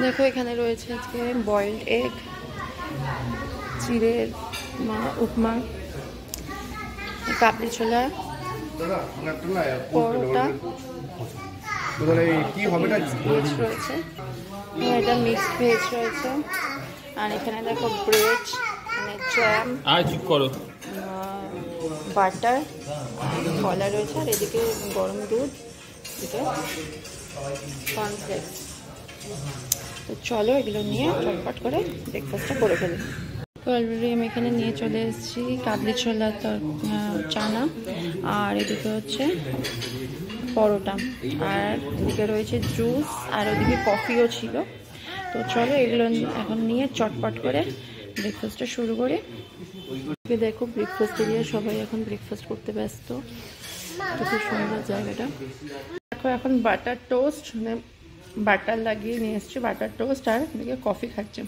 দেখো এখানে রয়েছে আজকে বয়েলড এগ, চিড়ের উপমা, কাবলি ছোলা, পরোটা ভেজ রয়েছে, এটা মিক্সড ভেজ রয়েছে। আর এখানে দেখো ব্রেড, মানে জ্যাম, বাটার, কলা রয়েছে। আর এদিকে গরম দুধ, এদিকে কর্নফ্লেক্স। তো চলো এগুলো নিয়ে চটপট করে ব্রেকফাস্টটা করে ফেলি। তো অলরেডি আমি এখানে নিয়ে চলে এসেছি কাবলি ছোলা, চানা, আর এদিকে হচ্ছে পরোটা, আর এদিকে রয়েছে জুস, আর ওদিকে কফিও ছিল। তো চলো এগুলো এখন নিয়ে চটপট করে ব্রেকফাস্টটা শুরু করি। দেখো ব্রেকফাস্ট এরিয়া, সবাই এখন ব্রেকফাস্ট করতে ব্যস্ত। খুব সুন্দর জায়গাটা। দেখো এখন বাটার টোস্ট, মানে বাটার লাগিয়ে নিয়ে এসছি, বাটার টোস্ট, আর এদিকে কফি খাচ্ছে।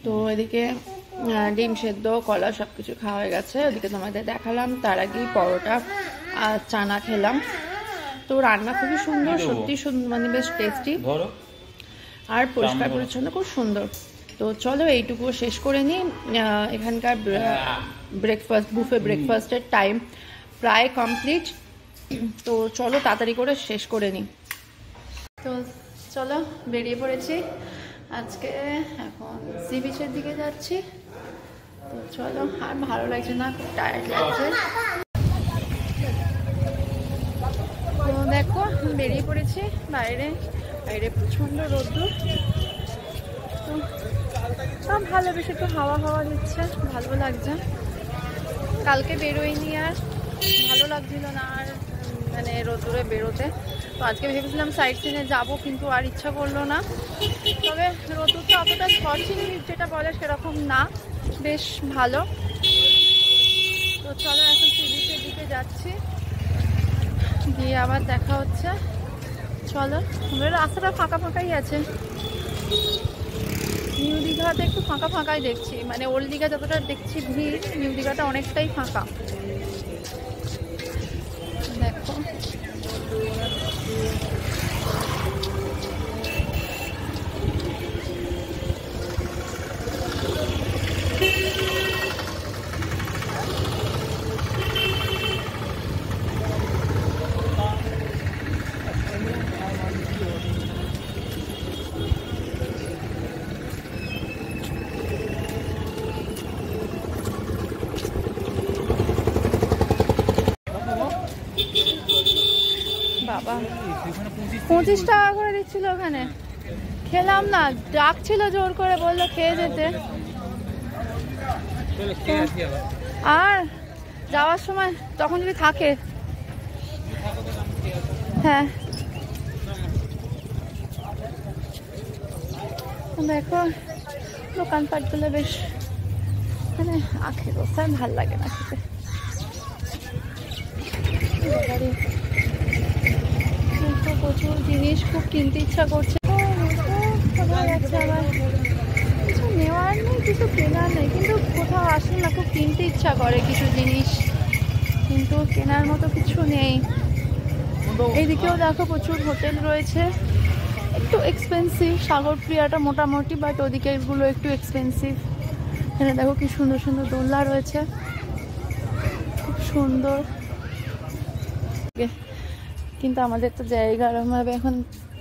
তো এদিকে ডিম সেদ্ধ, কলা সব কিছু খাওয়া হয়ে গেছে। ওদিকে তোমাদের দেখালাম, তার আগেই পরোটা আর চানা খেলাম। তো রান্না খুবই সুন্দর, সত্যি মানে বেশ টেস্টি, আর পরিষ্কার পরিচ্ছন্ন, খুব সুন্দর। তো চলো এইটুকু শেষ করে নিই। এখানকার ব্রেকফাস্ট, বুফে ব্রেকফাস্টের টাইম প্রায় কমপ্লিট। তো চলো তাড়াতাড়ি করে শেষ করে নিই। তো চলো বেরিয়ে পড়েছি আজকে, এখন সি বিচের দিকে যাচ্ছি। তো চলো, আর ভালো লাগছে না, খুব টায়ার্ড লাগছে। তো দেখো বেরিয়ে পড়েছি বাইরে, বাইরে প্রচণ্ড রোদ্দুর। তো ভালো, বেশ একটু হাওয়া হাওয়া দিচ্ছে, ভালো লাগছে। কালকে বেরোয়নি, আর ভালো লাগছিল না আর মানে রোদ্দুরে বেরোতে। তো আজকে ভেবেছিলাম সাইড সিনে যাবো, কিন্তু আর ইচ্ছা করলো না। তবে রোদ্দুরটা অতটা স্কচিং যেটা বলে সেরকম না, বেশ ভালো। তো চলো এখন সি বিচের দিকে যাচ্ছি, গিয়ে আবার দেখা হচ্ছে। চলো, রাস্তাটা ফাঁকা ফাঁকাই আছে। নিউ দীঘাতে একটু ফাঁকা ফাঁকাই দেখছি, মানে ওল্ড দীঘা যতটা দেখছি ভিড়, নিউ দীঘাটা অনেকটাই ফাঁকা। দেখো বাবা, 25 টাকা করে দিচ্ছিল ওখানে, খেলাম না, ডাকছিল জোর করে, বললো খেয়ে যেতে। আর যাওয়ার সময় তখন যদি থাকে, হ্যাঁ দেখো দোকানপাটগুলো বেশ, মানে আখের অবস্থায় ভাল লাগে না খেতে। প্রচুর জিনিস, খুব কিনতে ইচ্ছা করছে। কোথাও যাচ্ছে আবার, কিছু নেওয়ার নেই, কিছু কেনার নেই, কিন্তু কোথাও আসলে না খুব কিনতে ইচ্ছা করে কিছু জিনিস, কিন্তু কেনার মতো কিছু নেই। এইদিকেও দেখো প্রচুর হোটেল রয়েছে, একটু এক্সপেন্সিভ। সাগরপ্রিয়াটা মোটামুটি, বাট ওদিকে এগুলো একটু এক্সপেন্সিভ। এখানে দেখো কি সুন্দর সুন্দর দোলনা রয়েছে, খুব সুন্দর। কিন্তু আমাদের তো জায়গার ভাবে এখন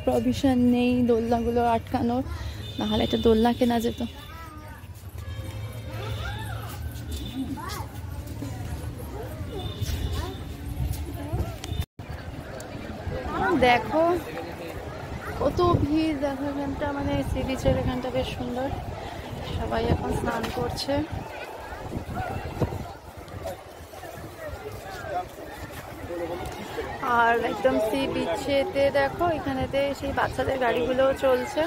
প্রভিশন নেই দোলনাগুলো আটকানোর, নাহলে একটা দোলনা কেনা যেত। দেখো কত ভিড়, দেখো এখানটা, মানে সি বিচের এখানটা বেশ সুন্দর, সবাই এখন স্নান করছে। আর একদম সি বিচেতে দেখো এখানেতে সেই বাচ্চাদের গাড়িগুলোও চলছে,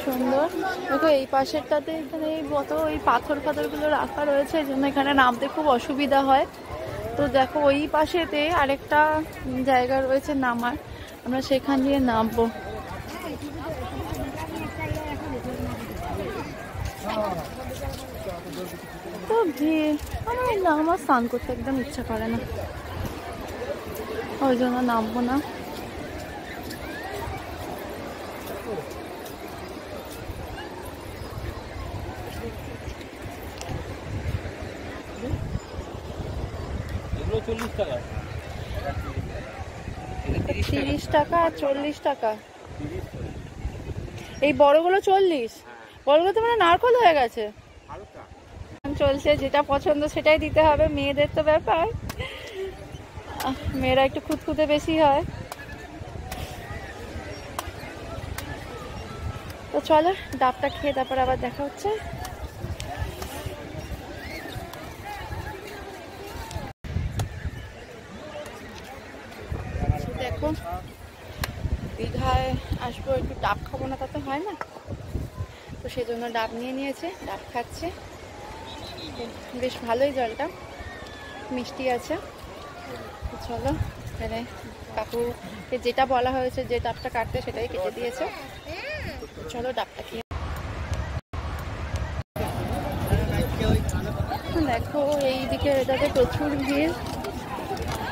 সুন্দর। দেখো এই পাশেরটাতে এখানে কত ওই পাথরগুলো রাখা রয়েছে, এই জন্য এখানে নামতে খুব অসুবিধা হয়। তো দেখো ওই পাশেতে আরেকটা জায়গা রয়েছে নামার, আমরা সেখান দিয়ে নামবো। তো ভিড়, আমার স্নান করতে একদম ইচ্ছা করে না, ওই জন্য নামবো না। তিরিশ টাকা আর 40 টাকা। এই বড়গুলো 40, বড়গুলো তো মানে নারকল হয়ে গেছে। চলছে, যেটা পছন্দ সেটাই দিতে হবে, মেয়েদের তো ব্যাপার, মেয়েরা একটু খুঁতখুঁতে বেশি হয়। তো চলো ডাবটা খেয়ে তারপর আবার দেখা হচ্ছে। দেখো দীঘায় আসবো, একটু ডাব খাবো না তা তো হয় না, তো সেই জন্য ডাব নিয়ে নিয়েছে, ডাব খাচ্ছে। বেশ ভালোই, জলটা মিষ্টি আছে। চলো এখানে কাকুকে যেটা বলা হয়েছে যে ডাবটা কাটতে সেটাই কেটে দিয়েছে। চলো ডাবটা খেয়ে। দেখো এইদিকে এটাতে প্রচুর ভিড়,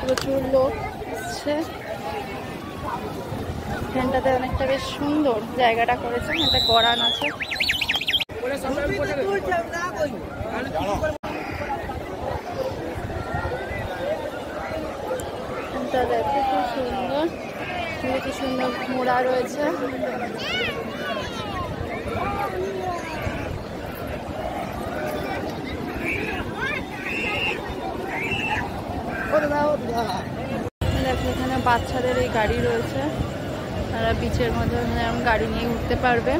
প্রচুর লোক আসছে। এখানটাতে অনেকটা বেশ সুন্দর জায়গাটা করেছে, একটা গড়ান আছে। দেখো খুব সুন্দর, কি সুন্দর মোড়া রয়েছে। দেখো এখানে বাচ্চাদের এই গাড়ি রয়েছে, তারা বিচের মধ্যে গাড়ি নিয়ে উঠতে পারবে।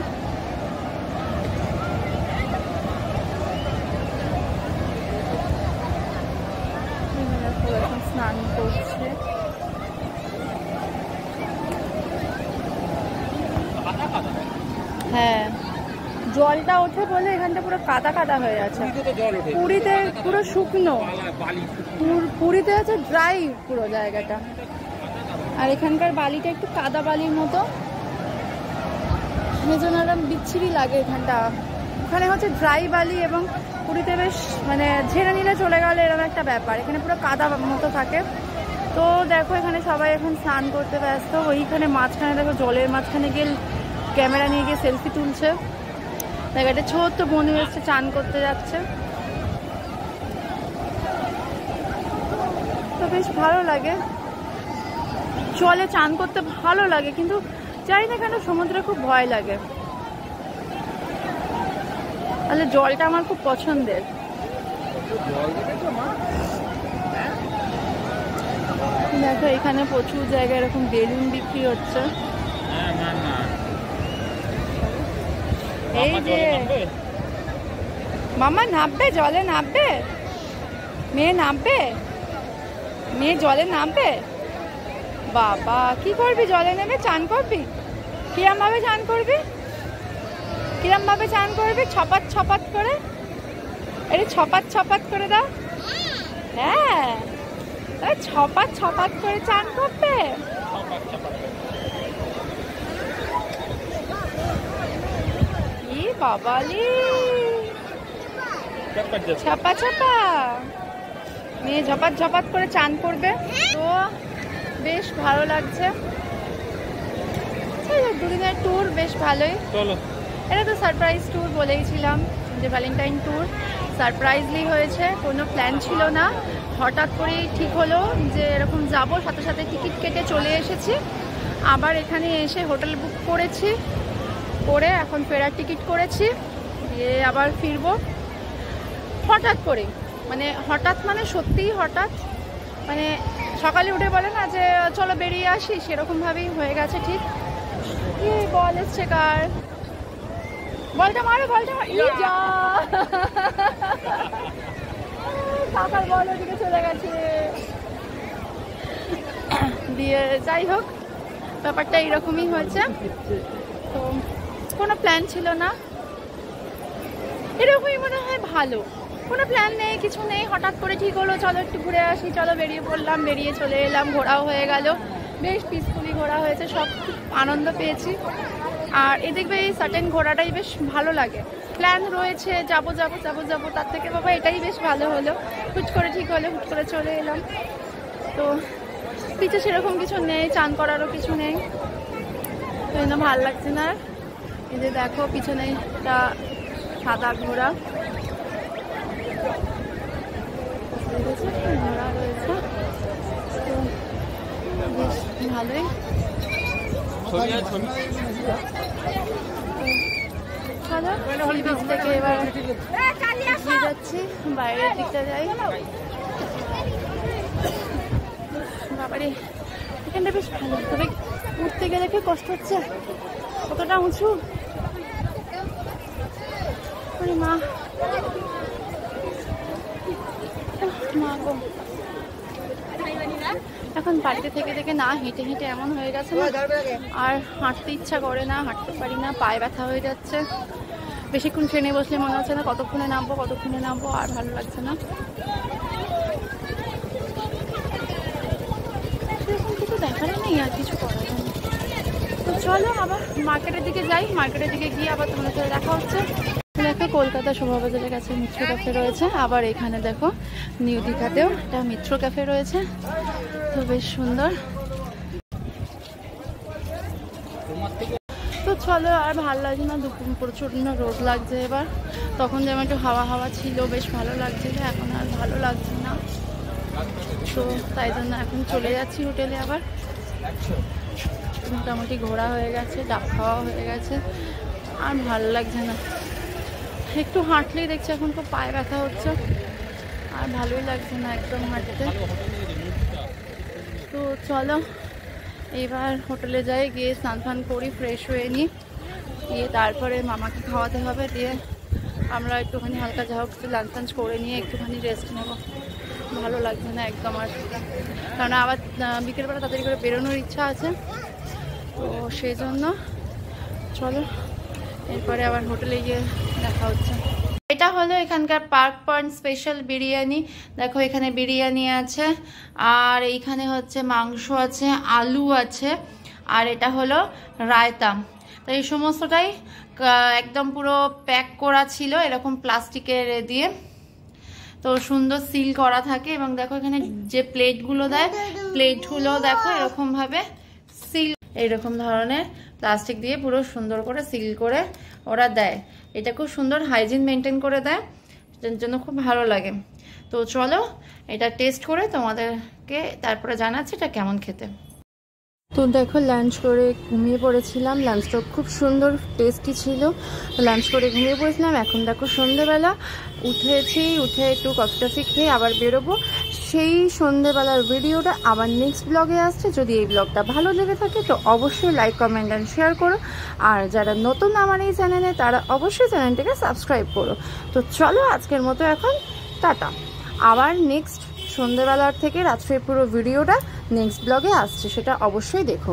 এখন স্নান করছে। হ্যাঁ জলটা ওঠে বলে এখানটা পুরো কাদা কাদা হয়ে আছে। পুরীতে পুরো শুকনো, পুরীতে আছে ড্রাই পুরো জায়গাটা, আর এখানকার বালিটা একটু কাদা বালির মতো, সেজন্য বিচ্ছিরি লাগে এখানটা। ওখানে হচ্ছে ড্রাই বালি এবং পুরীতে বেশ মানে ঝেড়ে নিলে চলে গেলে এরকম একটা ব্যাপার, এখানে পুরো কাদা মতো থাকে। তো দেখো এখানে সবাই এখন স্নান করতে ব্যস্ত। ওইখানে মাঝখানে দেখো জলের মাঝখানে গিয়ে ক্যামেরা নিয়ে গিয়ে সেলফি তুলছে। দেখো একটা ছোট্ট বন্ধু এসছে, চান করতে যাচ্ছে। তো বেশ ভালো লাগে, জলে চান করতে ভালো লাগে, কিন্তু জানি না কেন সমুদ্রে খুব ভয় লাগে। তাহলে জলটা আমার খুব পছন্দের। দেখো এখানে প্রচুর জায়গায় এরকম বেলুন বিক্রি হচ্ছে। এই যে মামা নামবে, জলে নামবে, মেয়ে নামবে, মেয়ে জলে নামবে। বাবা কি করবি, জলে নেমে চান করবি? কিরম ভাবে চান করবি, কিরম ভাবে চান করবি? ছপাত ছপাত করে, এটা ছপাত ছপাত করে দাও। হ্যাঁ ছপাত ছপাত করে চান করবে। কি বাবালি, ছাপা ছাপা মেয়ে ঝপাত ঝপাত করে চান করবে। তো বেশ ভালো লাগছে, দুদিনের ট্যুর বেশ ভালোই। এটা তো সারপ্রাইজ ট্যুর বলেইছিলাম, যে ভ্যালেন্টাইন ট্যুর সারপ্রাইজলি হয়েছে, কোনো প্ল্যান ছিল না, হঠাৎ করেই ঠিক হলো যে এরকম যাব। সাথে সাথে টিকিট কেটে চলে এসেছি, আবার এখানে এসে হোটেল বুক করেছি, করে এখন ফেরার টিকিট করেছি, দিয়ে আবার ফিরবো। হঠাৎ করে মানে হঠাৎ মানে সত্যিই হঠাৎ, মানে সকালে উঠে বলে না যে চলো বেরিয়ে আসি, সেরকমভাবেই হয়ে গেছে। ঠিক কি বল এসছে কার, বলটা মারো, বলটা যা কাকার বল ওদিকে চলে গেছে। দিয়ে যাই হোক ব্যাপারটা এইরকমই হয়েছে। তো কোনো প্ল্যান ছিল না, এরকমই মনে হয় ভালো, কোনো প্ল্যান নেই, কিছু নেই, হঠাৎ করে ঠিক হলো চলো একটু ঘুরে আসি, চলো বেরিয়ে পড়লাম, বেরিয়ে চলে এলাম, ঘোরাও হয়ে গেল, বেশ পিসফুলি ঘোরা হয়েছে, সব আনন্দ পেয়েছি। আর এ দেখবে এই সার্টেন ঘোরাটাই বেশ ভালো লাগে। প্ল্যান রয়েছে যাবো যাবো যাবো যাবো, তার থেকে বাবা এটাই বেশ ভালো হলো, হুট করে ঠিক হলো, হুট করে চলে এলাম। তো কিছু সেরকম কিছু নেই, চান করারও কিছু নেই। তো জন্য ভালো লাগছে না। এই যে দেখো পিছনে একটা সাদা ঘোড়া ঘোড়া রয়েছে, তো বেশ ভালোই। চলো বিচ থেকে এবার যাচ্ছি বাইরের দিকটা যাই। বাবারে এখানটা বেশ ভালো, তবে উঠতে গেলে কি কষ্ট হচ্ছে, কতটা উঁচু। মা মা গো, এখন বাড়িতে থেকে থেকে না হেঁটে হেঁটে এমন হয়ে গেছে না, আর হাঁটতে ইচ্ছা করে না, হাঁটতে পারি না, পায়ে ব্যথা হয়ে যাচ্ছে। বেশিক্ষণ ট্রেনে বসলে মনে হচ্ছে না কতক্ষণে নামবো, আর ভালো লাগছে না। সেরকম কিছু দেখারই নেই, আর কিছু করার নেই। তো চলো আবার মার্কেটের দিকে যাই, মার্কেটের দিকে গিয়ে আবার তোমাদের সাথে দেখা হচ্ছে। দেখো কলকাতা শোভাবাজারের কাছে মিত্র ক্যাফে রয়েছে, আবার এখানে দেখো নিউ দীঘাতেও একটা মিত্র ক্যাফে রয়েছে, তো বেশ সুন্দর। তো চলো, আর ভালো লাগছে না, দুপুর প্রচণ্ড রোদ লাগছে এবার। তখন যেমন একটু হাওয়া হাওয়া ছিল, বেশ ভালো লাগছিল, এখন আর ভালো লাগছে না। তো তাই জন্য এখন চলে যাচ্ছি হোটেলে। আবার মোটামুটি ঘোরা হয়ে গেছে, ডাব খাওয়া হয়ে গেছে, আর ভালো লাগছে না। একটু হাঁটলেই দেখছি এখন খুব পায়ে ব্যথা হচ্ছে, আর ভালোই লাগছে না একদম হাঁটতে। তো চলো এবার হোটেলে যাই, গিয়ে স্নান ফান করি, ফ্রেশ হয়ে নিই, দিয়ে তারপরে মামাকে খাওয়াতে হবে, দিয়ে আমরা একটুখানি হালকা যা হোক লাঞ্চ টাঞ্চ করে নিয়ে একটুখানি রেস্ট নেব। ভালো লাগছে না একদম আর, কারণ আবার বিকেলবেলা তাড়াতাড়ি করে বেরোনোর ইচ্ছা আছে, তো সেই জন্য চলো এরপরে আবার হোটেলে গিয়ে দেখা হচ্ছে। এটা হলো এখানকার পার্ক পয়েন্ট স্পেশাল বিরিয়ানি। দেখো এখানে বিরিয়ানি আছে, আর এইখানে হচ্ছে মাংস আছে, আলু আছে, আর এটা হলো রায়তা। তো এই সমস্তটাই একদম পুরো প্যাক করা ছিল এরকম প্লাস্টিকের দিয়ে, তো সুন্দর সিল করা থাকে। এবং দেখো এখানে যে প্লেটগুলো দেয়, প্লেটগুলো দেখো এরকমভাবে সিল, এইরকম ধরনের প্লাস্টিক দিয়ে পুরো সুন্দর করে সিল করে ওরা দেয়। এটা খুব সুন্দর হাইজিন মেনটেন করে দেয়, যার জন্য খুব ভালো লাগে। তো চলো এটা টেস্ট করে তোমাদেরকে তারপরে জানাচ্ছি এটা কেমন খেতে। তো দেখো লাঞ্চ করে ঘুমিয়ে পড়েছিলাম, লাঞ্চটা খুব সুন্দর টেস্টি ছিল, লাঞ্চ করে ঘুমিয়ে পড়েছিলাম। এখন দেখো সন্ধেবেলা উঠেছি, উঠে একটু কফি টফি খেয়ে আবার বেরোবো। সেই সন্ধেবেলার ভিডিওটা আবার নেক্সট ব্লগে আসছে। যদি এই ব্লগটা ভালো লেগে থাকে তো অবশ্যই লাইক কমেন্ট অ্যান্ড শেয়ার করো, আর যারা নতুন আমার এই চ্যানেলে তারা অবশ্যই চ্যানেলটাকে সাবস্ক্রাইব করো। তো চলো আজকের মতো এখন টাটা, আবার নেক্সট সন্ধেবেলার থেকে রাত্রের পুরো ভিডিওটা নেক্সট ব্লগে আসছে, সেটা অবশ্যই দেখো।